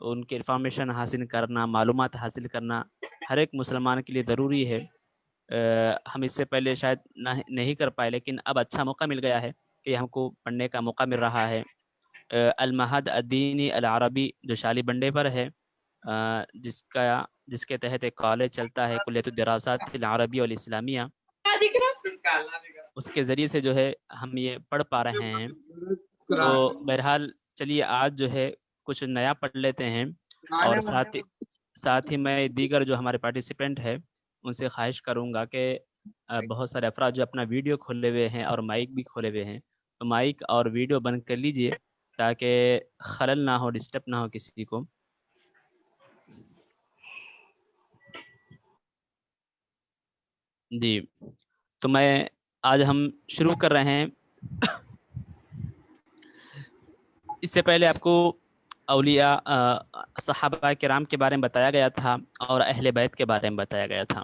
ان کی انفارمیشن حاصل کرنا، معلومات حاصل کرنا ہر ایک مسلمان کے لیے ضروری ہے۔ ہم اس سے پہلے شاید نہیں کر پائے، لیکن اب اچھا موقع مل گیا ہے کہ ہم کو پڑھنے کا موقع مل رہا ہے۔ المعہد الدینی العربی جو شالی بنڈے پر ہے، جس کے تحت ایک کالج چلتا ہے، کلیۃ الدراسات العربی والاسلامیہ، اس کے ذریعے سے جو ہے ہم یہ پڑھ پا رہے ہیں۔ تو بہرحال چلیے آج جو ہے کچھ نیا پڑھ لیتے ہیں، اور ساتھ ہی میں دیگر جو ہمارے پارٹیسپینٹ ہے ان سے خواہش کروں گا کہ بہت سارے افراد جو اپنا ویڈیو کھولے ہوئے ہیں اور مائک بھی کھولے ہوئے ہیں، تو مائک اور ویڈیو بند کر لیجئے تاکہ خلل نہ ہو، ڈسٹرب نہ ہو کسی کو۔ جی تو آج ہم شروع کر رہے ہیں۔ اس سے پہلے آپ کو اولیاء صحابہ کرام کے بارے میں بتایا گیا تھا اور اہل بیت کے بارے میں بتایا گیا تھا۔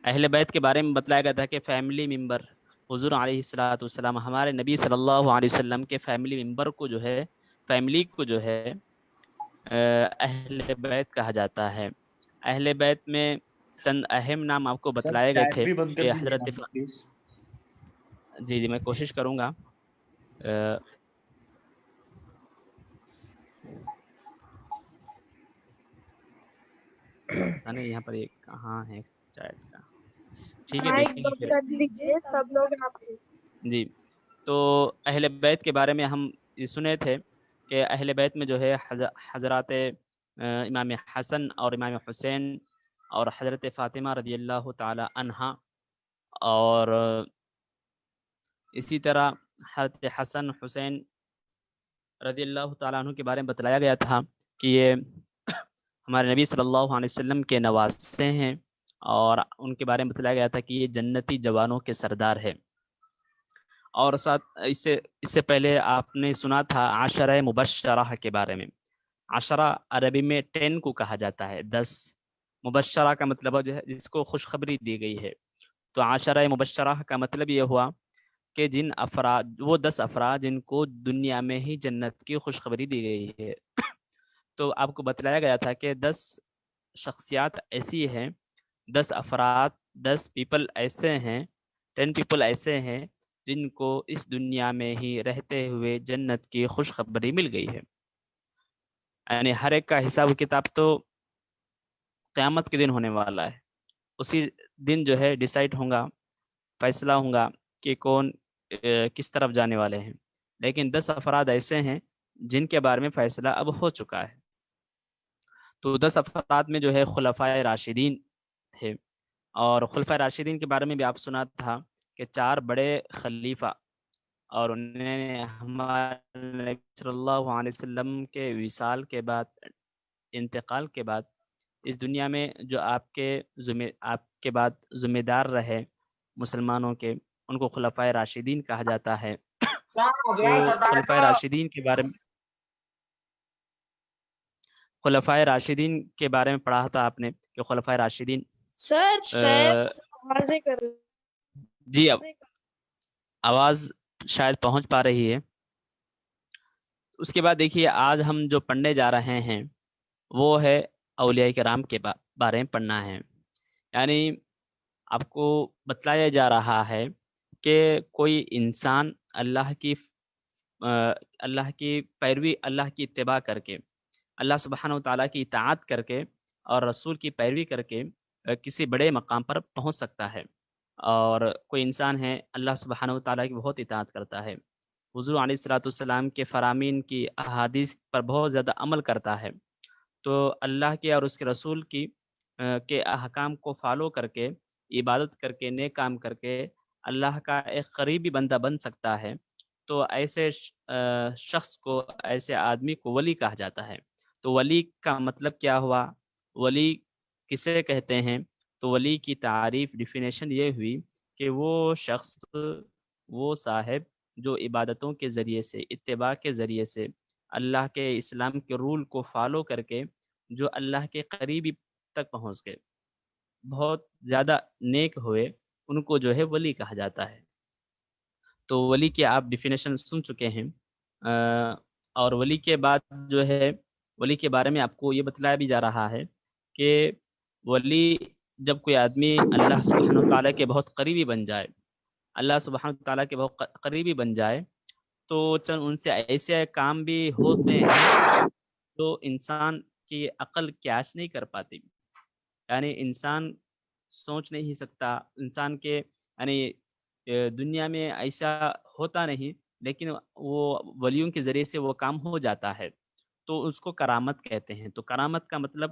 اہل بیت کے بارے میں بتلایا گیا تھا کہ فیملی ممبر حضور علیہ الصلوۃ والسلام، ہمارے نبی صلی اللہ علیہ وسلم کے فیملی ممبر کو جو ہے، فیملی کو جو ہے اہل بیت کہا جاتا ہے۔ اہل بیت میں چند اہم نام آپ کو بتلائے گئے تھے کہ حضرت جی میں کوشش کروں گا۔ یہاں پر ایک کہاں ہے چیٹ کا، ٹھیک ہے دیکھیں سب لوگ جی۔ تو اہل بیت کے بارے میں ہم یہ سنے تھے کہ اہل بیت میں جو ہے حضرات امام حسن اور امام حسین اور حضرت فاطمہ رضی اللہ تعالی عنہا، اور اسی طرح حضرت حسن حسین رضی اللہ تعالیٰ عنہ کے بارے میں بتلایا گیا تھا کہ یہ ہمارے نبی صلی اللہ علیہ وسلم کے نواسے ہیں، اور ان کے بارے میں بتلایا گیا تھا کہ یہ جنتی جوانوں کے سردار ہے۔ اور ساتھ اس سے پہلے آپ نے سنا تھا عشرہ مبشرہ کے بارے میں۔ عشرہ عربی میں 10 کو کہا جاتا ہے، 10۔ مبشرہ کا مطلب جو ہے جس کو خوشخبری دی گئی ہے، تو عشرہ مبشرہ کا مطلب یہ ہوا کہ وہ 10 افراد جن کو دنیا میں ہی جنت کی خوشخبری دی گئی ہے۔ تو آپ کو بتلایا گیا تھا کہ 10 شخصیات ایسی ہیں، 10 افراد، 10 پیپل ایسے ہیں، 10 پیپل ایسے ہیں جن کو اس دنیا میں ہی رہتے ہوئے جنت کی خوشخبری مل گئی ہے۔ یعنی ہر ایک کا حساب و کتاب تو قیامت کے دن ہونے والا ہے، اسی دن جو ہے ڈیسائیڈ ہوگا، فیصلہ ہوگا کہ کون کس طرف جانے والے ہیں۔ لیکن 10 افراد ایسے ہیں جن کے بارے میں فیصلہ اب ہو چکا ہے۔ تو 10 افراد میں جو ہے خلفائے راشدین تھے، اور خلفائے راشدین کے بارے میں بھی آپ سنا تھا کہ 4 بڑے خلیفہ، اور انہوں نے ہمارے نبی صلی اللہ علیہ وسلم کے وصال کے بعد، انتقال کے بعد، اس دنیا میں جو آپ کے بعد ذمہ دار رہے مسلمانوں کے، ان کو خلفائے راشدین کہا جاتا ہے۔ تو خلفائے راشدین کے بارے میں پڑھا تھا آپ نے کہ خلفائے راشدین جی اب آواز شاید پہنچ پا رہی ہے۔ اس کے بعد دیکھیے آج ہم جو پڑھنے جا رہے ہیں وہ ہے اولیاء کرام کے بارے میں پڑھنا ہے۔ یعنی آپ کو بتلایا جا رہا ہے کہ کوئی انسان اللہ کی پیروی، اللہ کی اتباع کر کے، اللہ سبحانہ و تعالیٰ کی اطاعت کر کے اور رسول کی پیروی کر کے کسی بڑے مقام پر پہنچ سکتا ہے۔ اور کوئی انسان ہے اللہ سبحانہ و تعالیٰ کی بہت اطاعت کرتا ہے، حضور علیہ الصلوۃ والسلام کے فرامین کی احادیث پر بہت زیادہ عمل کرتا ہے، تو اللہ کے اور اس کے رسول کے احکام کو فالو کر کے، عبادت کر کے، نیک کام کر کے اللہ کا ایک قریبی بندہ بن سکتا ہے۔ تو ایسے شخص کو، ایسے آدمی کو ولی کہا جاتا ہے۔ تو ولی کا مطلب کیا ہوا؟ ولی کسے کہتے ہیں؟ تو ولی کی تعریف، ڈیفینیشن یہ ہوئی کہ وہ شخص، وہ صاحب جو عبادتوں کے ذریعے سے، اتباع کے ذریعے سے، اللہ کے اسلام کے رول کو فالو کر کے جو اللہ کے قریبی تک پہنچ گئے، بہت زیادہ نیک ہوئے، ان کو جو ہے ولی کہا جاتا ہے۔ تو ولی کی آپ ڈیفینیشن سن چکے ہیں، اور ولی کے بعد جو ہے ولی کے بارے میں آپ کو یہ بتلایا بھی جا رہا ہے کہ ولی جب کوئی آدمی اللہ سبحانہ وتعالیٰ کے بہت قریبی بن جائے، اللہ سبحانہ وتعالیٰ کے بہت قریبی بن جائے، تو چند ان سے ایسے کام بھی ہوتے ہیں جو انسان کی عقل کیچ نہیں کر پاتی، یعنی انسان سوچ نہیں سکتا، انسان کے یعنی دنیا میں ایسا ہوتا نہیں، لیکن وہ ولیوں کے ذریعے سے وہ کام ہو جاتا ہے، تو اس کو کرامت کہتے ہیں۔ تو کرامت کا مطلب،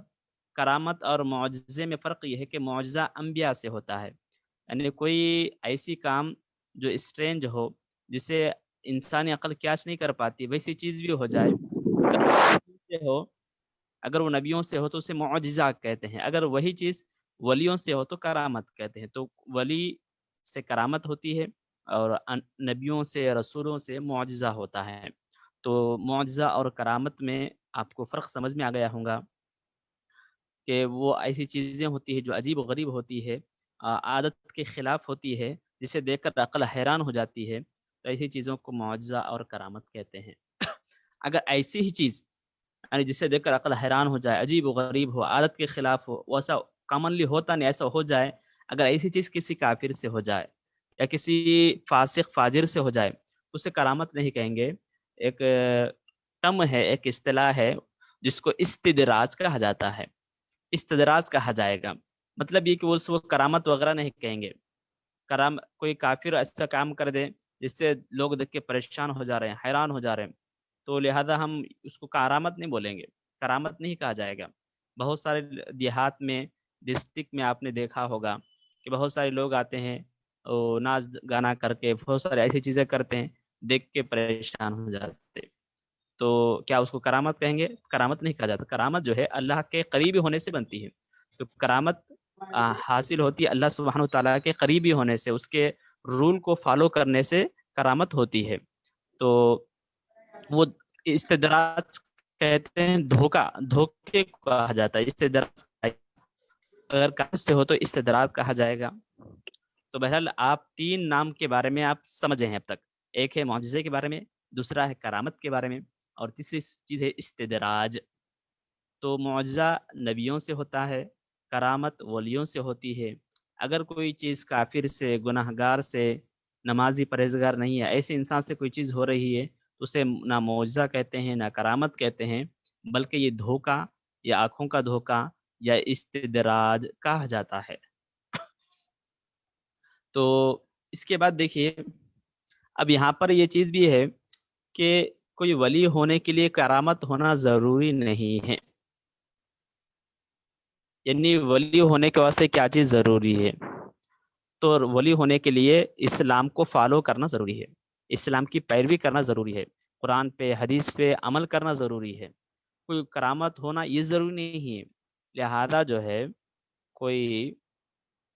کرامت اور معجزے میں فرق یہ ہے کہ معجزہ انبیاء سے ہوتا ہے، یعنی کوئی ایسی کام جو اسٹرینج ہو، جسے انسانی عقل کیچ نہیں کر پاتی، ویسی چیز بھی ہو جائے، اگر وہ نبیوں سے ہو تو اسے معجزہ کہتے ہیں، اگر وہی چیز ولیوں سے ہو تو کرامت کہتے ہیں۔ تو ولی سے کرامت ہوتی ہے اور نبیوں سے، رسولوں سے معجزہ ہوتا ہے۔ تو معجزہ اور کرامت میں آپ کو فرق سمجھ میں آ گیا ہوگا کہ وہ ایسی چیزیں ہوتی ہیں جو عجیب و غریب ہوتی ہے، عادت کے خلاف ہوتی ہے، جسے دیکھ کر عقل حیران ہو جاتی ہے، تو ایسی چیزوں کو معجزہ اور کرامت کہتے ہیں۔ اگر ایسی ہی چیز یعنی جسے دیکھ کر عقل حیران ہو جائے، عجیب و غریب ہو، عادت کے خلاف ہو، ویسا کامنلی ہوتا نہیں، ایسا ہو جائے، اگر ایسی چیز کسی کافر سے ہو جائے یا کسی فاسق فاجر سے ہو جائے، اسے کرامت نہیں کہیں گے۔ ایک ٹرم ہے، ایک اصطلاح ہے جس کو استدراج کہا جاتا ہے، استدراج کہا جائے گا، مطلب یہ کہ اس کو کرامت وغیرہ نہیں کہیں گے۔ کوئی کافر ایسا کام کر دے جس سے لوگ دیکھ کے پریشان ہو جا رہے ہیں، حیران ہو جا رہے ہیں، تو لہذا ہم اس کو کرامت نہیں بولیں گے، کرامت نہیں کہا جائے گا۔ بہت سارے دیہات میں، ڈسٹرکٹ میں آپ نے دیکھا ہوگا کہ بہت سارے لوگ آتے ہیں، ناچ گانا کر کے بہت سارے ایسی چیزیں کرتے ہیں، دیکھ کے پریشان ہو جاتے، تو کیا اس کو کرامت کہیں گے؟ کرامت نہیں کہا جاتا۔ کرامت جو ہے اللہ کے قریبی ہونے سے بنتی ہے، تو کرامت حاصل ہوتی ہے اللہ سبحانہ وتعالیٰ کے قریبی ہونے سے، اس کے رول کو فالو کرنے سے کرامت ہوتی ہے۔ تو وہ استدراج کہتے ہیں، دھوکے کو کہا جاتا ہے استدراج، اگر کافر سے ہو تو استدراج کہا جائے گا۔ تو بہرحال آپ 3 نام کے بارے میں آپ سمجھے ہیں اب تک، ایک ہے معجزے کے بارے میں، دوسرا ہے کرامت کے بارے میں، اور تیسری چیز ہے استدراج۔ تو معجزہ نبیوں سے ہوتا ہے، کرامت ولیوں سے ہوتی ہے۔ اگر کوئی چیز کافر سے، گناہ گار سے، نمازی پرہیزگار نہیں ہے، ایسے انسان سے کوئی چیز ہو رہی ہے، تو اسے نہ معجزہ کہتے ہیں، نہ کرامت کہتے ہیں، بلکہ یہ دھوکہ یا آنکھوں کا دھوکہ یا استدراج کہا جاتا ہے۔ تو اس کے بعد دیکھیے، اب یہاں پر یہ چیز بھی ہے کہ کوئی ولی ہونے کے لیے کرامت ہونا ضروری نہیں ہے، یعنی ولی ہونے کے واسطے کیا چیز ضروری ہے؟ تو ولی ہونے کے لیے اسلام کو فالو کرنا ضروری ہے، اسلام کی پیروی کرنا ضروری ہے، قرآن پہ، حدیث پہ عمل کرنا ضروری ہے۔ کوئی کرامت ہونا یہ ضروری نہیں ہے، لہذا جو ہے کوئی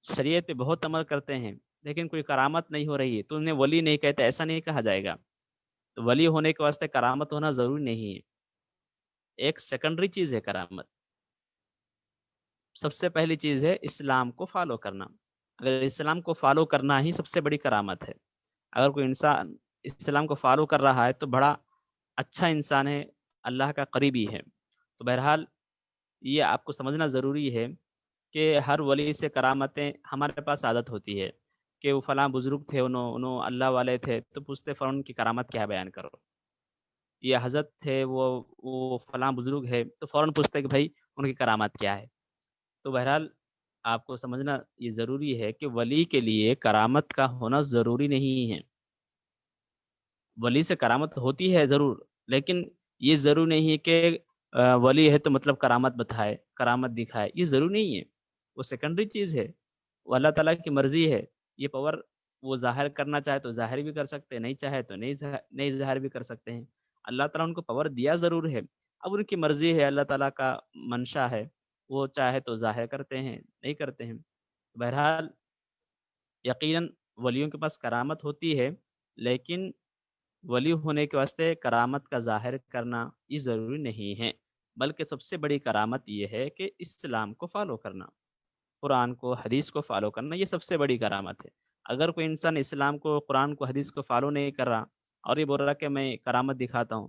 شریعت پہ بہت عمل کرتے ہیں لیکن کوئی کرامت نہیں ہو رہی ہے تو انہیں ولی نہیں کہتے، ایسا نہیں کہا جائے گا۔ تو ولی ہونے کے واسطے کرامت ہونا ضروری نہیں ہے، ایک سیکنڈری چیز ہے کرامت۔ سب سے پہلی چیز ہے اسلام کو فالو کرنا، اگر اسلام کو فالو کرنا ہی سب سے بڑی کرامت ہے۔ اگر کوئی انسان اسلام کو فالو کر رہا ہے تو بڑا اچھا انسان ہے، اللہ کا قریبی ہے۔ تو بہرحال یہ آپ کو سمجھنا ضروری ہے کہ ہر ولی سے کرامتیں، ہمارے پاس عادت ہوتی ہے کہ وہ فلاں بزرگ تھے، انہوں اللہ والے تھے، تو پوچھتے فوراً ان کی کرامت کیا ہے، بیان کرو۔ یہ حضرت تھے، وہ فلاں بزرگ ہے، تو فوراً پوچھتے کہ بھائی ان کی کرامت کیا ہے۔ تو بہرحال آپ کو سمجھنا یہ ضروری ہے کہ ولی کے لیے کرامت کا ہونا ضروری نہیں ہے۔ ولی سے کرامت ہوتی ہے ضرور، لیکن یہ ضروری نہیں ہے کہ ولی ہے تو مطلب کرامت بتائے، کرامت دکھائے، یہ ضروری نہیں ہے، وہ سیکنڈری چیز ہے، وہ اللہ تعالیٰ کی مرضی ہے۔ یہ پاور وہ ظاہر کرنا چاہے تو ظاہر بھی کر سکتے ہیں، نہیں چاہے تو نہیں ظاہر بھی کر سکتے ہیں۔ اللہ تعالیٰ ان کو پاور دیا ضرور ہے، اب ان کی مرضی ہے، اللہ تعالیٰ کا منشا ہے، وہ چاہے تو ظاہر کرتے ہیں، نہیں کرتے ہیں۔ بہرحال یقیناً ولیوں کے پاس کرامت ہوتی ہے، لیکن ولی ہونے کے واسطے کرامت کا ظاہر کرنا یہ ضروری نہیں ہے، بلکہ سب سے بڑی کرامت یہ ہے کہ اسلام کو فالو کرنا، قرآن کو، حدیث کو فالو کرنا، یہ سب سے بڑی کرامت ہے۔ اگر کوئی انسان اسلام کو، قرآن کو، حدیث کو فالو نہیں کر رہا اور یہ بول رہا کہ میں کرامت دکھاتا ہوں،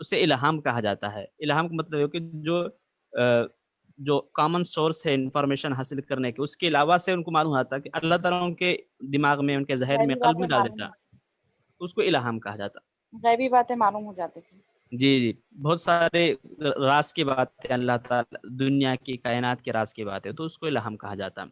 اسے الہام کہا جاتا ہے۔ الہام کا مطلب ہے کہ جو کامن سورس ہے انفارمیشن حاصل کرنے کے، اس کے علاوہ سے ان کو معلوم ہوتا ہے کہ اللہ تعالیٰ ان کے دماغ میں، ان کے ذہن میں، قلب میں ڈال دیتا، اس کو الہام کہا جاتا۔ غیبی باتیں معلوم ہو جاتی تھیں۔ جی بہت سارے راز کی باتیں اللہ تعالیٰ، دنیا کی، کائنات کے راز کی باتیں، تو اس کو الہام کہا جاتا۔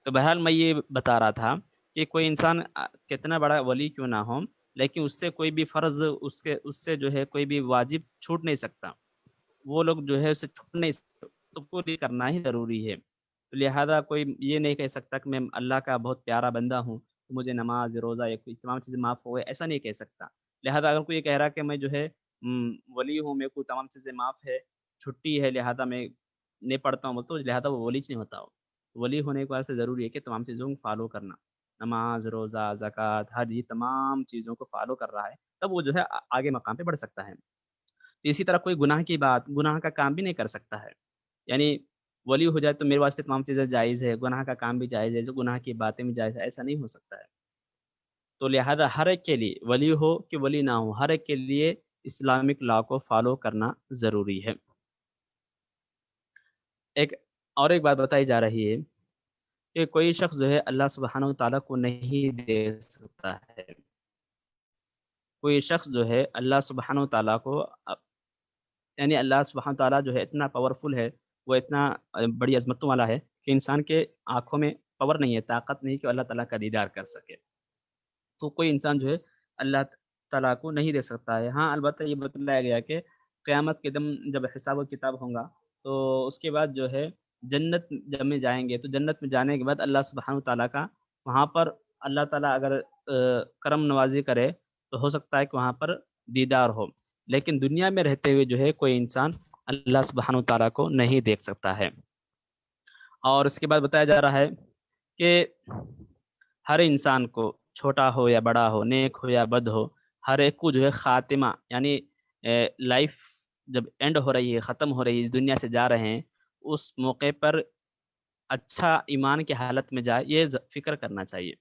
تو بہرحال میں یہ بتا رہا تھا کہ کوئی انسان کتنا بڑا ولی کیوں نہ ہو، لیکن اس سے کوئی بھی فرض، اس سے جو ہے کوئی بھی واجب چھوٹ نہیں سکتا، وہ لوگ جو ہے اسے چھوٹ نہیں سکتے، تو پوری کرنا ہی ضروری ہے۔ لہذا کوئی یہ نہیں کہہ سکتا کہ میں اللہ کا بہت پیارا بندہ ہوں، تو مجھے نماز، روزہ، یا کوئی تمام چیزیں معاف ہو گئے، ایسا نہیں کہہ سکتا۔ لہذا اگر کوئی یہ کہہ رہا کہ میں جو ہے ولی ہوں، میرے کو تمام چیزیں معاف ہے، چھٹی ہے، لہذا میں نہیں پڑھتا ہوں، تو لہذا وہ ولی نہیں ہوتا ہو۔ ولی ہونے کے واسطے سے ضروری ہے کہ تمام چیزوں کو فالو کرنا، نماز، روزہ، زکوٰۃ، حج، یہ تمام چیزوں کو فالو کر رہا ہے، تب وہ جو ہے آگے مقام پہ بڑھ سکتا ہے۔ اسی طرح کوئی گناہ کی بات، گناہ کا کام بھی نہیں کر سکتا ہے، یعنی ولی ہو جائے تو میرے واسطے تمام چیزیں جائز ہے، گناہ کا کام بھی جائز ہے، جو گناہ کی باتیں بھی جائز ہے، ایسا نہیں ہو سکتا ہے۔ تو لہذا ہر ایک کے لیے، ولی ہو کہ ولی نہ ہو، ہر ایک کے لیے اسلامک لا کو فالو کرنا ضروری ہے۔ ایک بات بتائی جا رہی ہے کہ کوئی شخص جو ہے اللہ سبحانہ و تعالیٰ کو نہیں دیکھ سکتا ہے۔ کوئی شخص جو ہے اللہ سبحانہ و تعالیٰ کو، یعنی اللہ سبحانہ و تعالیٰ جو ہے اتنا پاورفل ہے، وہ اتنا بڑی عظمتوں والا ہے کہ انسان کے آنکھوں میں پاور نہیں ہے، طاقت نہیں کہ اللہ تعالیٰ کا دیدار کر سکے۔ تو کوئی انسان جو ہے اللہ تعالیٰ کو نہیں دیکھ سکتا ہے۔ ہاں البتہ یہ بتلایا گیا کہ قیامت کے دم جب حساب و کتاب ہوگا، تو اس کے بعد جو ہے جنت جب میں جائیں گے، تو جنت میں جانے کے بعد اللہ سبحانہ و تعالیٰ کا وہاں پر، اللہ تعالیٰ اگر کرم نوازی کرے تو ہو سکتا ہے کہ وہاں پر دیدار ہو، لیکن دنیا میں رہتے ہوئے جو ہے کوئی انسان اللہ سبحانہ و تعالیٰ کو نہیں دیکھ سکتا ہے۔ اور اس کے بعد بتایا جا رہا ہے کہ ہر انسان کو، چھوٹا ہو یا بڑا ہو، نیک ہو یا بد ہو، ہر ایک کو جو ہے خاتمہ، یعنی لائف جب اینڈ ہو رہی ہے، ختم ہو رہی ہے، اس دنیا سے جا رہے ہیں، اس موقع پر اچھا ایمان کی حالت میں جائے، یہ فکر کرنا چاہیے،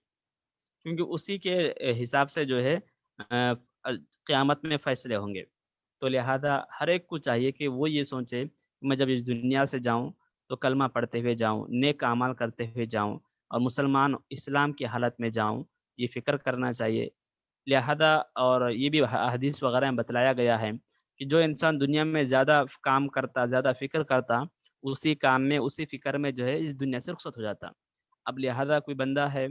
کیونکہ اسی کے حساب سے جو ہے قیامت میں فیصلے ہوں گے۔ تو لہذا ہر ایک کو چاہیے کہ وہ یہ سوچے کہ میں جب اس دنیا سے جاؤں تو کلمہ پڑھتے ہوئے جاؤں، نیک اعمال کرتے ہوئے جاؤں، اور مسلمان اسلام کی حالت میں جاؤں، یہ فکر کرنا چاہیے۔ لہذا اور یہ بھی حدیث وغیرہ میں بتلایا گیا ہے کہ جو انسان دنیا میں زیادہ کام کرتا، زیادہ فکر کرتا، اسی کام میں، اسی فکر میں جو ہے اس دنیا سے رخصت ہو جاتا۔ اب لہذا کوئی بندہ ہے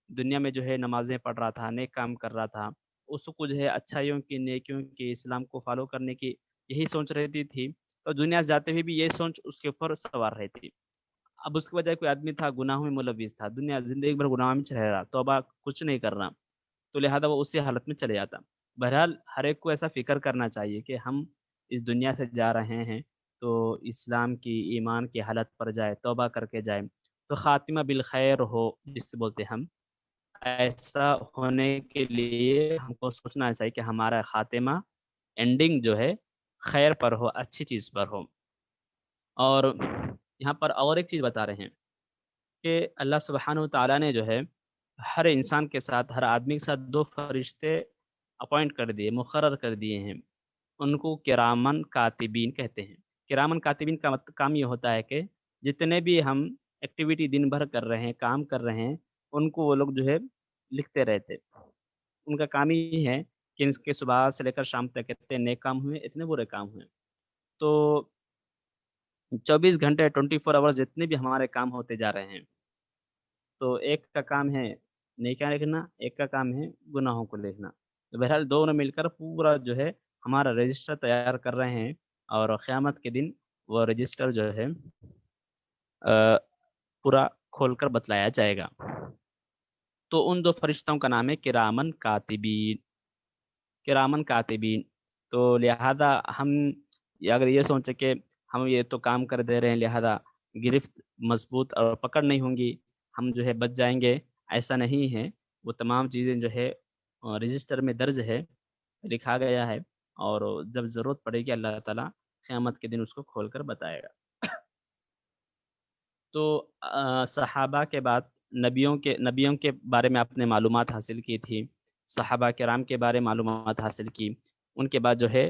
دنیا میں جو ہے نمازیں پڑھ رہا تھا، نیک کام کر رہا تھا، اس کو جو ہے اچھائیوں کی، نیکیوں کی، اسلام کو فالو کرنے کی یہی سوچ رہتی تھی، تو دنیا جاتے ہوئے بھی یہ سوچ اس کے اوپر سوار رہتی۔ اب اس کی وجہ کوئی آدمی تھا گناہوں میں ملوث تھا، دنیا زندگی بھر گناہوں میں رہ رہا، توبہ کچھ نہیں کر رہا، تو لہذا وہ اسی حالت میں چلے جاتا۔ بہرحال ہر ایک کو ایسا فکر کرنا چاہیے کہ ہم اس دنیا سے جا رہے ہیں تو اسلام کی، ایمان کی حالت پر جائے، توبہ کر کے جائے، تو خاتمہ بالخیر ہو جس سے بولتے ہم، ایسا ہونے کے لیے ہم کو سوچنا چاہیے کہ ہمارا خاتمہ، اینڈنگ جو ہے خیر پر ہو، اچھی چیز پر ہو۔ اور یہاں پر اور ایک چیز بتا رہے ہیں کہ اللہ سبحانہ و تعالیٰ نے جو ہے ہر انسان کے ساتھ، ہر آدمی کے ساتھ 2 فرشتے اپوائنٹ کر دیے، مقرر کر دیے ہیں، ان کو کرامن کاتبین کہتے ہیں۔ کرامن کاتبین کا کام یہ ہوتا ہے کہ جتنے بھی ہم ایکٹیویٹی دن بھر کر رہے ہیں، کام کر رہے ہیں، ان کو وہ لوگ جو ہے لکھتے رہتے۔ ان کا کام یہ ہے کہ اس کے صبح سے لے کر شام تک اتنے نیک کام ہوئے، اتنے برے کام ہوئے، تو 24 گھنٹے 24 آورز جتنے بھی ہمارے کام ہوتے جا رہے ہیں، تو ایک کا کام ہے نیکیاں لکھنا، ایک کا کام ہے گناہوں کو لکھنا۔ تو بہرحال دونوں مل کر پورا جو ہے ہمارا رجسٹر تیار کر رہے ہیں، اور قیامت کے دن وہ رجسٹر جو ہے پورا کھول کر بتلایا جائے گا۔ تو ان 2 فرشتوں کا نام ہے کرامن کاتبین، کرامن کاتبین۔ تو لہذا ہم اگر یہ سوچیں کہ ہم یہ تو کام کر دے رہے ہیں، لہذا گرفت مضبوط اور پکڑ نہیں ہوں گی، ہم جو ہے بچ جائیں گے، ایسا نہیں ہے۔ وہ تمام چیزیں جو ہے رجسٹر میں درج ہے، لکھا گیا ہے، اور جب ضرورت پڑے گی اللہ تعالیٰ قیامت کے دن اس کو کھول کر بتائے گا۔ تو صحابہ کے بعد نبیوں کے بارے میں آپ نے معلومات حاصل کی تھی، صحابہ کرام کے بارے میں معلومات حاصل کی، ان کے بعد جو ہے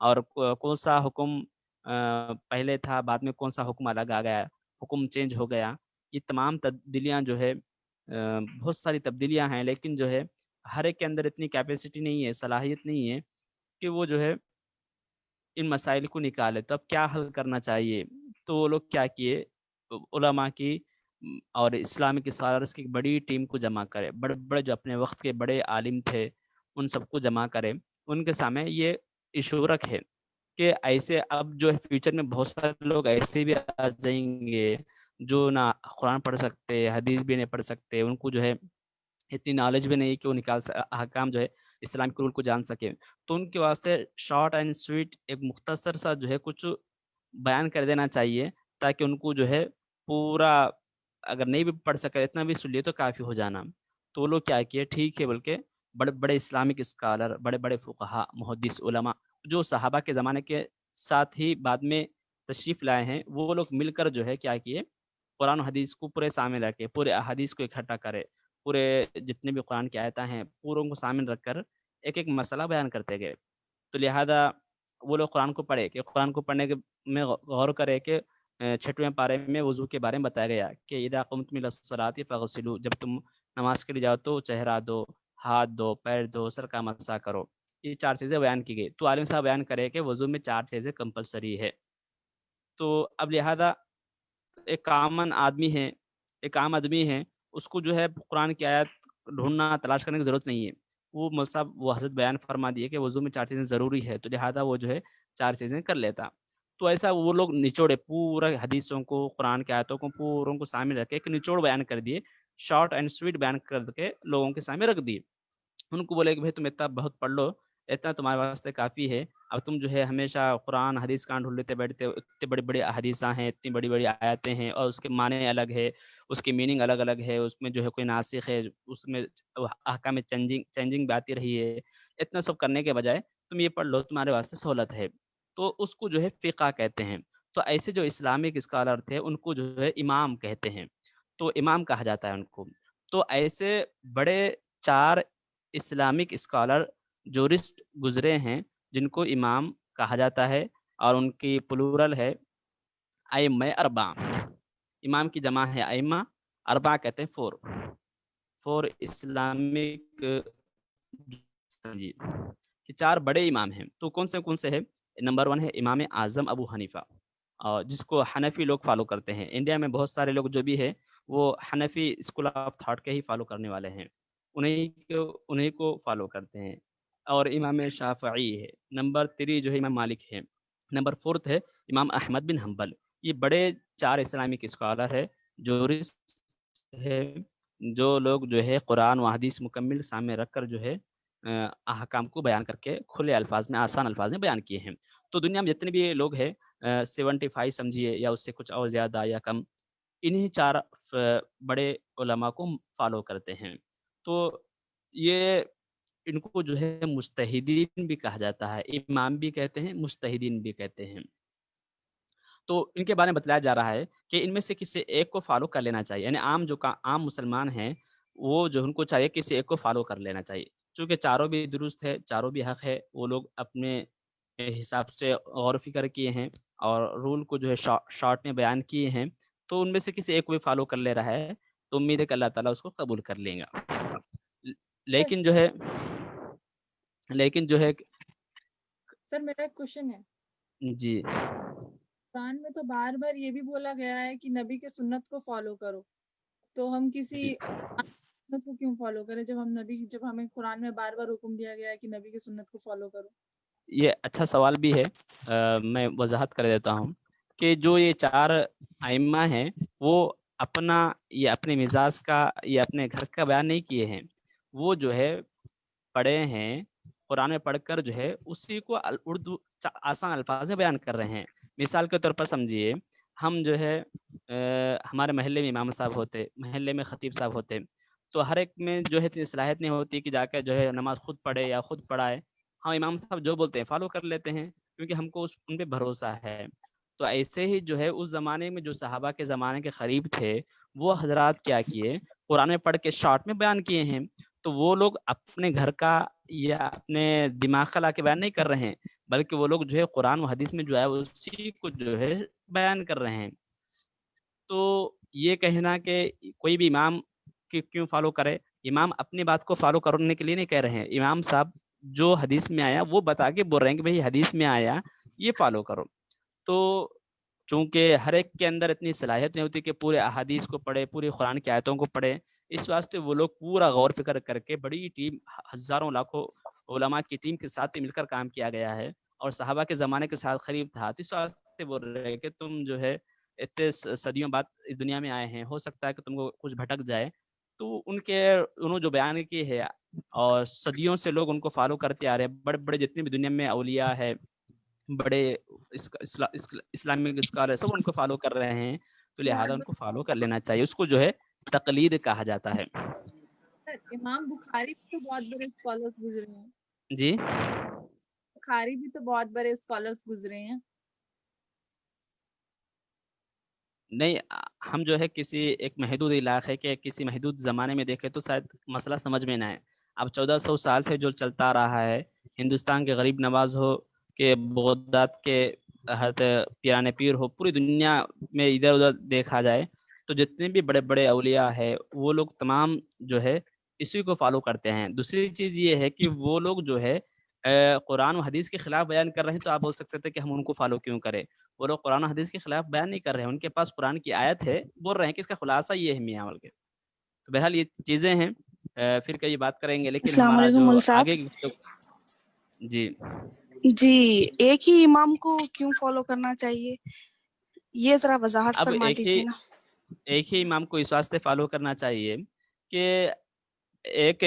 اور کون سا حکم پہلے تھا، بعد میں کون سا حکم الگ آ گیا، حکم چینج ہو گیا. یہ تمام تبدیلیاں جو ہے بہت ساری تبدیلیاں ہیں، لیکن جو ہے ہر ایک کے اندر اتنی کیپیسٹی نہیں ہے، صلاحیت نہیں ہے کہ وہ جو ہے ان مسائل کو نکالے. تو اب کیا حل کرنا چاہیے؟ تو وہ لوگ کیا کیے، علماء کی اور اسلامک اسکالرس کی بڑی ٹیم کو جمع کرے، بڑے بڑے جو اپنے وقت کے بڑے عالم تھے ان سب کو جمع کرے، ان کے سامنے یہ ایشو رکھے کہ ایسے اب جو ہے فیوچر میں بہت سارے لوگ ایسے بھی آ جائیں گے جو نہ قرآن پڑھ سکتے، حدیث بھی نہیں پڑھ سکتے، ان کو جو ہے اتنی نالج بھی نہیں کہ وہ احکام جو ہے اسلام کے رول کو جان سکے. تو ان کے واسطے شارٹ اینڈ سویٹ ایک مختصر سا جو ہے کچھ بیان کر دینا چاہیے، تاکہ ان کو جو ہے پورا اگر نہیں بھی پڑھ سکے اتنا بھی سن لیے تو کافی ہو جانا. تو وہ لوگ کیا کیے، ٹھیک ہے بلکہ بڑے بڑے اسلامک اسکالر، بڑے بڑے فقہا، محدث، علماء جو صحابہ کے زمانے کے ساتھ ہی بعد میں تشریف لائے ہیں، وہ لوگ مل کر جو ہے کیا کیے، قرآن و حدیث کو پورے سامنے رکھے، پورے احادیث کو اکٹھا کرے، پورے جتنے بھی قرآن کی آیتیں ہیں پوروں کو سامنے رکھ کر ایک ایک مسئلہ بیان کرتے گئے. تو لہذا وہ لوگ قرآن کو پڑھے کہ قرآن کو پڑھنے کے میں غور کرے کہ 6ویں پارے میں وضو کے بارے میں بتایا گیا کہ اذا قمتم الی الصلاۃ فاغسلوا، جب تم نماز کے لیے جاؤ تو چہرہ دو، ہاتھ دو، پیر دو، سر کا مسح کرو. یہ 4 چیزیں بیان کی گئی. تو عالم صاحب بیان کرے کہ وضو میں 4 چیزیں کمپلسری ہے. تو اب لہذا ایک عام آدمی ہے، اس کو جو ہے قرآن کی آیت ڈھونڈنا، تلاش کرنے کی ضرورت نہیں ہے. وہ مول صاحب وہ حضرت بیان فرما دیے کہ وضو میں 4 چیزیں ضروری ہے، تو لہذا وہ جو ہے 4 چیزیں کر لیتا. تو ایسا وہ لوگ نچوڑے پورا حدیثوں کو، قرآن کی آیتوں کو پوروں کو سامنے رکھ کے ایک نچوڑ بیان کر دیے، شارٹ اینڈ سویٹ بیان کر کے لوگوں کے سامنے رکھ دیے. ان کو بولے کہ بھائی تم اتنا بہت پڑھ لو، اتنا تمہارے واسطے کافی ہے. اب تم جو ہے ہمیشہ قرآن حدیث کہاں ڈھونڈ لیتے بیٹھتے ہو، اتنے بڑے بڑے حدیثاں ہیں، اتنی بڑی بڑی آیتیں ہیں، اور اس کے معنی الگ ہے، اس کی میننگ الگ الگ ہے، اس میں جو ہے کوئی ناسخ ہے، اس میں احکام میں چینجنگ بھی آتی رہی ہے. اتنا سب کرنے کے بجائے تم یہ پڑھ لو، تمہارے واسطے سہولت ہے. تو اس کو جو ہے فقہ کہتے ہیں. تو ایسے جو اسلامک اسکالر تھے ان کو جو ہے امام کہتے ہیں، تو امام کہا جاتا ہے ان کو. تو ایسے بڑے 4 اسلامک اسکالر جورسٹ گزرے ہیں جن کو امام کہا جاتا ہے، اور ان کی پلورل ہے ائمہ اربعہ. امام کی جمع ہے ائمہ، اربعہ کہتے ہیں 4 اسلامک جی کہ 4 بڑے امام ہیں. تو کون سے ہیں؟ نمبر 1 ہے امام اعظم ابو حنیفہ، اور جس کو حنفی لوگ فالو کرتے ہیں. انڈیا میں بہت سارے لوگ جو بھی ہے وہ حنفی اسکول آف تھاٹ کے ہی فالو کرنے والے ہیں، انہیں کو فالو کرتے ہیں. اور امام شافعی ہے. نمبر 3 جو ہے امام مالک ہے. نمبر 4 ہے امام احمد بن حنبل. یہ بڑے 4 اسلامک اسکالر ہے، جورسٹ ہے، جو لوگ جو ہے قرآن و حدیث مکمل سامنے رکھ کر جو ہے احکام کو بیان کر کے کھلے الفاظ میں، آسان الفاظ میں بیان کیے ہیں. تو دنیا میں جتنے بھی لوگ ہیں 75 سمجھیے یا اس سے کچھ اور زیادہ یا کم، انہی 4 بڑے علماء کو فالو کرتے ہیں. تو یہ ان کو جو ہے مجتہدین بھی کہا جاتا ہے، امام بھی کہتے ہیں، مجتہدین بھی کہتے ہیں. تو ان کے بارے میں بتلایا جا رہا ہے کہ ان میں سے کسی ایک کو فالو کر لینا چاہیے. یعنی عام مسلمان ہیں وہ جو ان کو چاہیے کسی ایک کو فالو کر لینا چاہیے، چونکہ چاروں بھی درست ہے، چاروں بھی حق ہے. وہ لوگ اپنے حساب سے غور و فکر کیے ہیں اور رول کو جو ہے شارٹ میں بیان کیے ہیں. تو ان میں سے کسی ایک کو بھی فالو کر لے رہا ہے تو امید ہے کہ اللہ تعالیٰ اس کو قبول کر لیں گا. لیکن جو ہے سر میرا ایک کوشچن ہے جی، قرآن میں تو بار بار یہ بھی بولا گیا ہے کہ نبی کے سنت کو فالو کرو، تو ہم کسی سنت کو کیوں فالو کریں جب ہمیں قرآن میں بار بار حکم دیا گیا ہے کہ نبی کی سنت کو فالو کرو؟ یہ اچھا سوال بھی ہے. میں وضاحت کر دیتا ہوں کہ جو یہ 4 ائمہ ہیں وہ اپنے مزاج کا یا اپنے گھر کا بیان نہیں کیے ہیں. وہ جو ہے پڑھے ہیں، قرآن میں پڑھ کر جو ہے اسی کو اردو آسان الفاظ میں بیان کر رہے ہیں. مثال کے طور پر سمجھیے، ہم جو ہے ہمارے محلے میں امام صاحب ہوتے، محلے میں خطیب صاحب ہوتے، تو ہر ایک میں جو ہے اتنی صلاحیت نہیں ہوتی کہ جا کے جو ہے نماز خود پڑھے یا خود پڑھائے. ہم امام صاحب جو بولتے ہیں فالو کر لیتے ہیں کیونکہ ہم کو ان پہ بھروسہ ہے. تو ایسے ہی جو ہے اس زمانے میں جو صحابہ کے زمانے کے قریب تھے وہ حضرات کیا کیے، قرآن میں پڑھ کے شارٹ میں بیان کیے ہیں. تو وہ لوگ اپنے گھر کا یا اپنے دماغ کا لا کے بیان نہیں کر رہے ہیں، بلکہ وہ لوگ جو ہے قرآن و حدیث میں جو ہے اسی کو جو ہے بیان کر رہے ہیں. تو یہ کہنا کہ کوئی بھی امام کی کیوں فالو کرے، امام اپنی بات کو فالو کرنے کے لیے نہیں کہہ رہے ہیں. امام صاحب جو حدیث میں آیا وہ بتا کے بول رہے ہیں کہ بھئی حدیث میں آیا یہ فالو کرو. تو چونکہ ہر ایک کے اندر اتنی صلاحیت نہیں ہوتی کہ پورے احادیث کو پڑھے، پورے قرآن کی آیتوں کو پڑھے، اس واسطے وہ لوگ پورا غور فکر کر کے بڑی ٹیم، ہزاروں لاکھوں علماء کی ٹیم کے ساتھ مل کر کام کیا گیا ہے، اور صحابہ کے زمانے کے ساتھ قریب تھا. تو اس واسطے بول رہے ہیں کہ تم جو ہے اتنے صدیوں بعد اس دنیا میں آئے ہیں، ہو سکتا ہے کہ تم کو کچھ بھٹک جائے. تو انہوں جو بیان کی ہے اور صدیوں سے لوگ ان کو فالو کرتے آ رہے ہیں. بڑے بڑے جتنے بھی دنیا میں اولیاء ہے، بڑے اسلامک اسکالر سب ان کو فالو کر رہے ہیں. تو لہذا ان کو فالو کر لینا چاہیے. اس کو جو ہے تقلید کہا جاتا ہے. امام بخاری بھی تو بہت بڑے اسکالرس گزرے ہیں. جی بخاری بھی تو بہت بڑے اسکالرس گزرے ہیں. نہیں، ہم جو ہے کسی ایک محدود علاقے کے کسی محدود زمانے میں دیکھیں تو شاید مسئلہ سمجھ میں نہ آئے. اب 1400 سال سے جو چلتا رہا ہے، ہندوستان کے غریب نواز ہو کہ بغداد کے حضرت پیران پیر ہو، پوری دنیا میں ادھر ادھر دیکھا جائے تو جتنے بھی بڑے بڑے اولیاء ہیں وہ لوگ تمام جو ہے اسی کو فالو کرتے ہیں. دوسری چیز یہ ہے کہ وہ لوگ جو ہے قرآن و حدیث کے خلاف بیان کر رہے ہیں تو آپ بول سکتے تھے کہ ہم ان کو فالو کیوں کریں. وہ لوگ قرآن و حدیث کے خلاف بیان نہیں کر رہے ہیں، ان کے پاس قرآن کی آیت ہے، بول رہے ہیں کہ اس کا خلاصہ یہ ہے میاں عمل کے. تو بہرحال یہ چیزیں ہیں، پھر کئی بات کریں گے. لیکن السلام ہمارا علیکم جو مول صاحب. آگے جی جی ایک ہی امام کو کیوں فالو کرنا چاہیے، یہ ذرا وضاحت اب فرما دیجیے نا. ایک ہی امام کو اس واسطے فالو کرنا چاہیے کہ ایک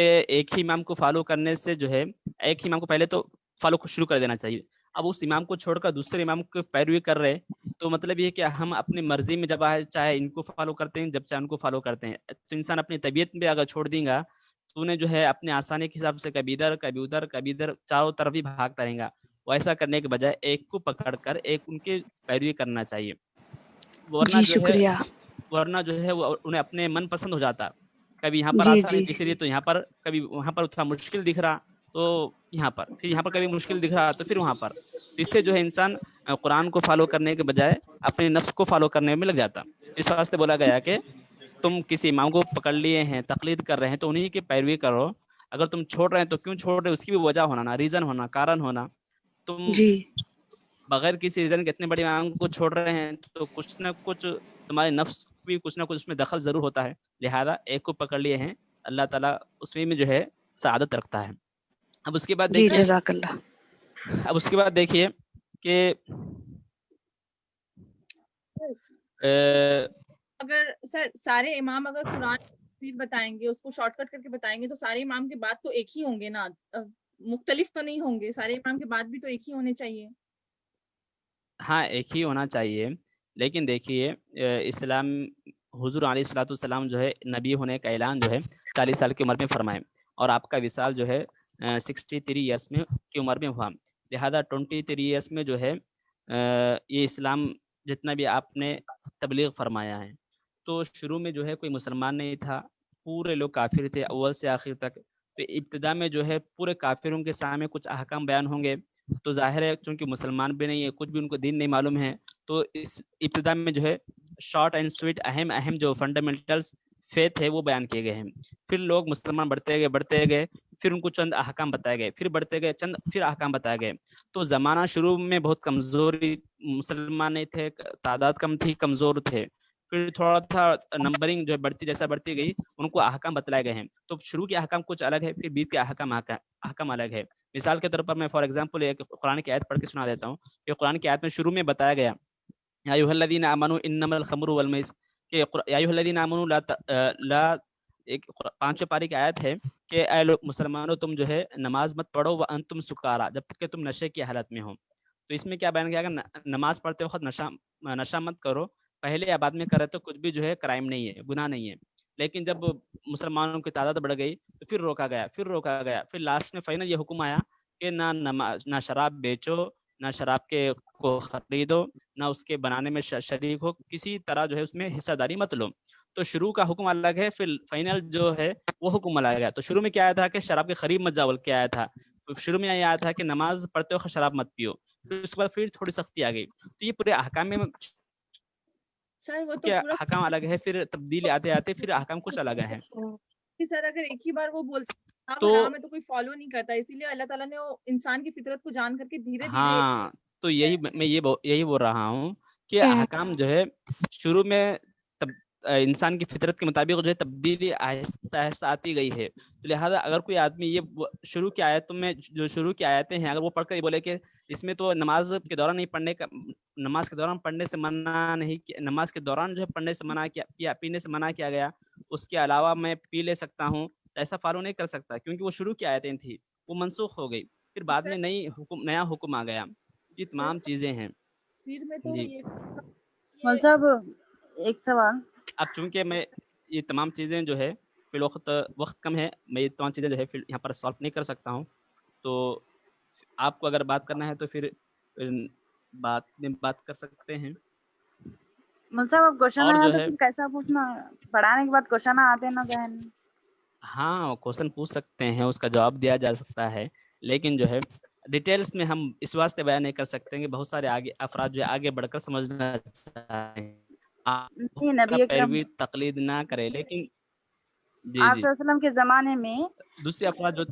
ہی امام کو فالو کرنے سے جو ہے ایک ہی امام کو پہلے تو فالو شروع کر دینا چاہیے. اب اس امام کو چھوڑ کر دوسرے امام کو پیروی کر رہے تو مطلب یہ کہ ہم اپنی مرضی میں جب چاہے ان کو فالو کرتے ہیں، جب چاہے ان کو فالو کرتے ہیں. تو انسان اپنی طبیعت میں اگر چھوڑ دیں گا تو انہیں جو ہے اپنے آسانی کے حساب سے کبھی ادھر کبھی ادھر کبھی ادھر چاروں طرف ہی بھاگتا رہیں گا. ویسا کرنے کے بجائے ایک کو پکڑ کر ایک ان کی پیروی کرنا چاہیے. جی شکریہ. ورنہ جو ہے وہ انہیں اپنے من پسند ہو جاتا. کبھی یہاں پر جی آسانی جی دکھ رہی ہے تو یہاں پر، کبھی وہاں پر اتنا مشکل دکھ رہا تو یہاں پر، پھر یہاں پر کبھی مشکل دکھ رہا تو پھر وہاں پر. اس سے جو ہے انسان قرآن کو فالو کرنے کے بجائے اپنے نفس کو فالو کرنے میں لگ جاتا. اس واسطے بولا گیا کہ تم کسی امام کو پکڑ لیے ہیں، تقلید کر رہے ہیں تو انہی کی پیروی کرو. اگر تم چھوڑ رہے ہیں تو کیوں چھوڑ رہے، اس کی بھی وجہ ہونا نا، ریزن ہونا، کارن ہونا. تم جی بغیر کسی ریزن کے اتنے بڑے امام کو چھوڑ رہے ہیں تو کچھ نہ کچھ تمہارے نفس بھی کچھ نہ کچھ اس میں دخل ضرور ہوتا ہے. لہذا ایک کو پکڑ لیے ہیں، اللہ تعالیٰ اس میں جو ہے سعادت رکھتا ہے. اب اس کے بعد جی دیکھیے، جزاک اللہ. اب اس کے بعد دیکھیے کہ اگر سر سارے امام اگر قرآن تفسیر بتائیں گے، اس کو شارٹ کٹ کر کے بتائیں گے تو سارے امام کے بعد تو ایک ہی ہوں گے نا، مختلف تو نہیں ہوں گے. سارے امام کے بعد بھی تو ایک ہی ہونے چاہیے. ہاں ایک ہی ہونا چاہیے، لیکن دیکھیے اسلام حضور علیہ الصلوۃ والسلام جو ہے نبی ہونے کا اعلان جو ہے 40 سال کی عمر میں فرمائے، اور آپ کا وصال جو ہے 63 ایئرس میں کی عمر میں ہوا. لہذا 23 ایئرس میں جو ہے یہ اسلام جتنا بھی آپ نے تبلیغ فرمایا ہے، تو شروع میں جو ہے کوئی مسلمان نہیں تھا، پورے لوگ کافر تھے اول سے آخر تک. تو ابتدا میں جو ہے پورے کافروں کے سامنے کچھ احکام بیان ہوں گے، تو ظاہر ہے چونکہ مسلمان بھی نہیں ہے، کچھ بھی ان کو دین نہیں معلوم ہے، تو اس ابتدا میں جو ہے شارٹ اینڈ سویٹ اہم جو فنڈامنٹلز فیتھ ہے وہ بیان کیے گئے ہیں. پھر لوگ مسلمان بڑھتے گئے، پھر ان کو چند احکام بتائے گئے، پھر بڑھتے گئے چند پھر احکام بتائے گئے. تو زمانہ شروع میں بہت کمزوری، مسلمان نہیں تھے، تعداد کم تھی، کمزور تھے. پھر تھوڑا تھا نمبرنگ جو بڑھتی جیسا بڑھتی گئی، ان کو احکام بتلائے گئے ہیں. تو شروع کے احکام کچھ الگ ہے، پھر بیچ کے احکام الگ ہے. مثال کے طور پر میں فار ایگزامپل ایک قرآن کی آیت پڑھ کے سنا دیتا ہوں کہ قرآن کی آیت میں شروع میں بتایا گیا یا ایھا الذین آمنوا انما الخمر والمیسر، کہ یا ایھا الذین آمنوا لا ایک 5 پارے کی آیت ہے کہ اے لوگ مسلمانوں تم جو ہے نماز مت پڑھو وانتم سکارا، جب تک کہ تم نشے کی حالت میں ہو. تو اس میں کیا بیان کیا گیا، نماز پڑھتے وقت نشہ مت کرو. پہلے یا بعد میں کرے تو کچھ بھی جو ہے کرائم نہیں ہے، گناہ نہیں ہے. لیکن جب مسلمانوں کی تعداد بڑھ گئی تو پھر روکا گیا، پھر لاسٹ میں فائنل یہ حکم آیا کہ نہ شراب بیچو، نہ شراب کو خریدو، نہ اس کے بنانے میں شریک ہو، کسی طرح جو ہے اس میں حصہ داری مت لو. تو شروع کا حکم الگ ہے، پھر فائنل جو ہے وہ حکم الگ ہے. تو شروع میں کیا آیا تھا کہ شراب کے قریب مت جاؤ، کیا آیا تھا شروع میں یہ آیا تھا کہ نماز پڑھتے وقت شراب مت پیو، پھر اس کے بعد پھر تھوڑی سختی آ گئی. تو یہ پورے احکام میں سر وہ تو کیا پورا حکام الگ ہے، پھر تبدیلی آتے آتے پھر احکام کچھ الگ ہیں. سر اگر ایک ہی بار وہ بولتے ہیں تو حرام ہے تو کوئی فالو نہیں کرتا، اسی لیے اللہ تعالیٰ نے وہ انسان کی فطرت کو جان کر کے دھیرے دھیرے ہاں، تو یہی میں یہی بول رہا ہوں کہ احکام جو ہے شروع میں انسان کی فطرت کے مطابق جو ہے تبدیلی آہستہ آہستہ آتی گئی ہے. تو لہٰذا اگر کوئی آدمی یہ شروع کی آیتوں میں جو شروع کی آیتیں ہیں اگر وہ پڑھ کر یہ بولے کہ اس میں تو نماز کے دوران نہیں پڑھنے کا، نماز کے دوران پڑھنے سے منع نہیں، نماز کے دوران جو ہے پڑھنے سے منع کیا، پینے سے منع کیا گیا، اس کے علاوہ میں پی لے سکتا ہوں، ایسا فالو نہیں کر سکتا کیونکہ وہ شروع کی آیتیں تھیں، وہ منسوخ ہو گئی، پھر بعد میں نیا حکم آ گیا. یہ تمام چیزیں ہیں. تفسیر میں تو جی یہ مول صاحب ایک سوال. اب چونکہ میں یہ تمام چیزیں جو ہے فی الوقت وقت کم ہے، میں یہ تمام چیزیں جو ہے یہاں پر سالو نہیں کر سکتا ہوں. تو آپ کو اگر بات کرنا ہے تو پھر بعد میں بات کر سکتے ہیں. مول صاحب اب کوشچن اور آیا جو تو ہے پھر کیسا پوچھنا؟ پڑھانے کے بعد کوشچن آتے نا ذہن میں. ہاں کوشچن پوچھ سکتے ہیں، اس کا جواب دیا جا سکتا ہے، لیکن جو ہے ڈیٹیلز میں ہم اس واسطے بیان نہیں کر سکتے کہ بہت سارے افراد جو ہے آگے بڑھ کر سمجھنا چاہیں. نہیں، نبی اکرم پیروی تقلید نہ کرے، لیکن آپ صلی اللہ علیہ وسلم کے زمانے میں دوسرے افراد جو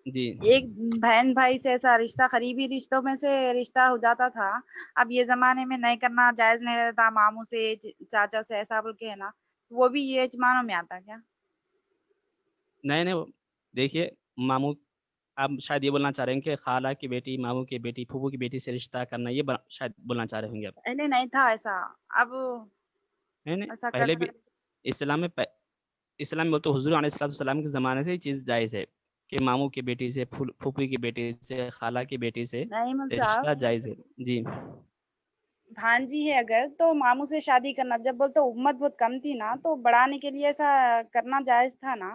جی ایک بہن بھائی سے ایسا رشتہ قریبی رشتوں میں سے رشتہ ہو جاتا تھا. اب یہ زمانے میں نہیں کرنا جائز نہیں رہتا، ماموں سے چاچا سے ایسا بول کے ہے نا، وہ بھی یہ اجمانوں میں آتا کیا؟ نہیں دیکھیے ماموں، آپ شاید یہ بولنا چاہ رہے ہیں کہ خالہ کی بیٹی، ماموں کی بیٹی، پھوپھو کی بیٹی سے رشتہ کرنا، یہ شاید بولنا چاہ رہے ہوں گے آپ. پہلے نہیں تھا ایسا، اب نہیں ایسا پہلے کر بھی اسلام میں تو حضور علیہ السلام کے زمانے سے یہ چیز جائز ہے کہ ماموں کی بیٹی سے، پھوپھی کی بیٹی سے، خالہ کی بیٹی سے نہیں مول رشتہ صاحب، جائز ہے. جی بھانجی ہے اگر تو ماموں سے شادی کرنا، جب بولتے امت بہت کم تھی نا تو بڑھانے کے لیے ایسا کرنا جائز تھا نا.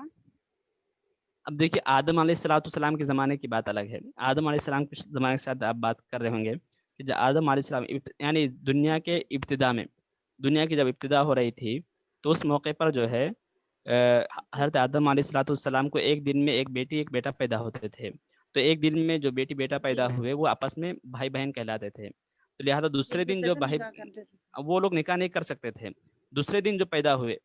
اب دیکھیے آدم علیہ السلام کے زمانے کی بات الگ ہے. آدم علیہ السلام کے زمانے کے ساتھ آپ بات کر رہے ہوں گے کہ جب آدم علیہ السلام یعنی دنیا کے ابتدا میں، دنیا کی جب ابتدا ہو رہی تھی تو اس موقع پر جو ہے حضرت آدم علیہ السلام کو ایک دن میں ایک بیٹی ایک بیٹا پیدا ہوتے تھے. تو ایک دن میں جو بیٹی بیٹا پیدا ہوئے وہ آپس میں بھائی بہن کہلاتے تھے. تو لہٰذا دوسرے دن جو بھائی، وہ لوگ نکاح نہیں کر سکتے تھے. دوسرے دن جو پیدا ہوئے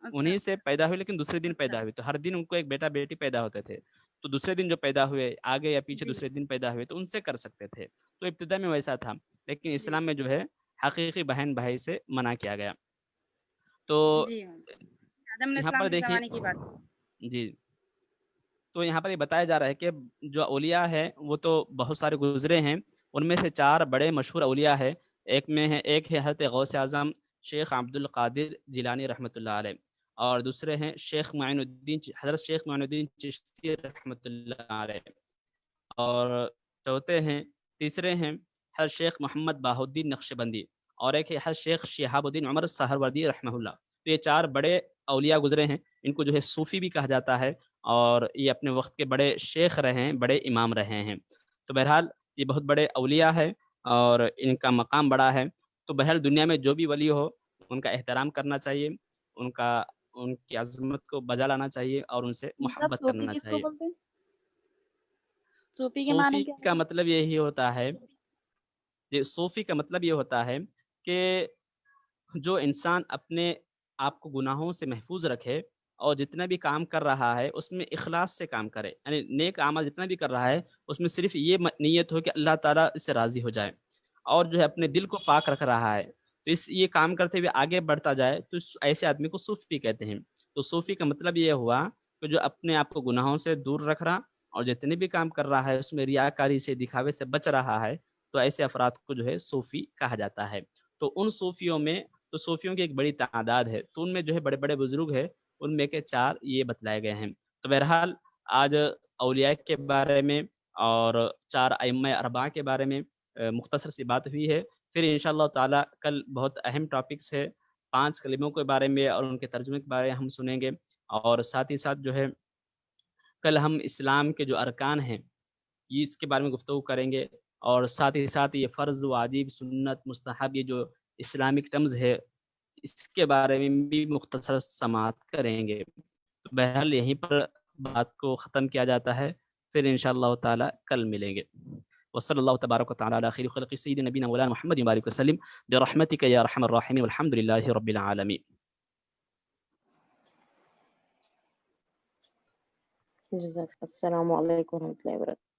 انہی سے پیدا ہوئے، لیکن دوسرے دن پیدا ہوئے، تو ہر دن ان کو ایک بیٹا بیٹی پیدا ہوتے تھے. تو دوسرے دن جو پیدا ہوئے آگے یا پیچھے دوسرے دن پیدا ہوئے تو ان سے کر سکتے تھے. تو ابتدا میں ویسا تھا، لیکن اسلام میں جو ہے حقیقی بہن بھائی سے منع کیا گیا. تو آدم علیہ یہاں پر السلام کے دیکھیے زمانے کی بات. جی، تو یہاں پر یہ بتایا جا رہا ہے کہ جو اولیاء ہے وہ تو بہت سارے گزرے ہیں، ان میں سے 4 بڑے مشہور اولیاء ہے. ایک ہے حضرت غوث اعظم شیخ عبد القادر جیلانی رحمۃ اللہ علیہ، اور دوسرے ہیں حضرت شیخ معین الدین چشتی رحمۃ اللہ علیہ، اور تیسرے ہیں حضرت شیخ محمد بہاؤالدین نقشبندی، اور ایک ہے حضرت شیخ شہاب الدین عمر سہروردی رحمہ اللہ. تو یہ 4 بڑے اولیاء گزرے ہیں. ان کو جو ہے صوفی بھی کہا جاتا ہے، اور یہ اپنے وقت کے بڑے شیخ رہے ہیں، بڑے امام رہے ہیں. تو بہرحال یہ بہت بڑے اولیاء ہے اور ان کا مقام بڑا ہے. تو بہرحال دنیا میں جو بھی ولی ہو ان کا احترام کرنا چاہیے، ان کی عظمت کو بجا لانا چاہیے اور ان سے محبت صوفی کرنا کس کو چاہیے. بولتے ہیں؟ صوفی کے معنی صوفی کیا کا ہے؟ مطلب یہی ہوتا ہے، صوفی کا مطلب یہ ہوتا ہے کہ جو انسان اپنے آپ کو گناہوں سے محفوظ رکھے اور جتنا بھی کام کر رہا ہے اس میں اخلاص سے کام کرے، یعنی نیک عمل جتنا بھی کر رہا ہے اس میں صرف یہ نیت ہو کہ اللہ تعالیٰ اس سے راضی ہو جائے، اور جو ہے اپنے دل کو پاک رکھ رہا ہے تو یہ کام کرتے ہوئے آگے بڑھتا جائے تو ایسے آدمی کو صوفی کہتے ہیں. تو صوفی کا مطلب یہ ہوا کہ جو اپنے آپ کو گناہوں سے دور رکھ رہا اور جتنے بھی کام کر رہا ہے اس میں ریاکاری سے، دکھاوے سے بچ رہا ہے، تو ایسے افراد کو جو ہے صوفی کہا جاتا ہے. تو ان صوفیوں کی ایک بڑی تعداد ہے، تو ان میں جو ہے بڑے بڑے بزرگ ہیں، ان میں کے 4 یہ بتلائے گئے ہیں. تو بہرحال آج اولیاء کے بارے میں اور 4 ائمہ اربعہ کے بارے میں مختصر سی بات ہوئی ہے. پھر انشاءاللہ تعالی کل بہت اہم ٹاپکس ہے، 5 کلموں کے بارے میں اور ان کے ترجمے کے بارے میں ہم سنیں گے، اور ساتھ ہی ساتھ جو ہے کل ہم اسلام کے جو ارکان ہیں یہ اس کے بارے میں گفتگو کریں گے، اور ساتھ ہی ساتھ یہ فرض، واجب، سنت، مستحب، یہ جو اسلامک ٹرمز ہے اس کے بارے میں بھی مختصر سماعت کریں گے. تو بہرحال یہیں پر بات کو ختم کیا جاتا ہے. پھر انشاءاللہ تعالی کل ملیں گے. وصلی اللہ تبارک و تعالی علی خیر خلق سید نبینا مولانا محمد وبارک وسلم برحمتک یا ارحم الراحمین والحمد للہ رب العالمین. السلام علیکم ورحمۃ اللہ وبرکاتہ.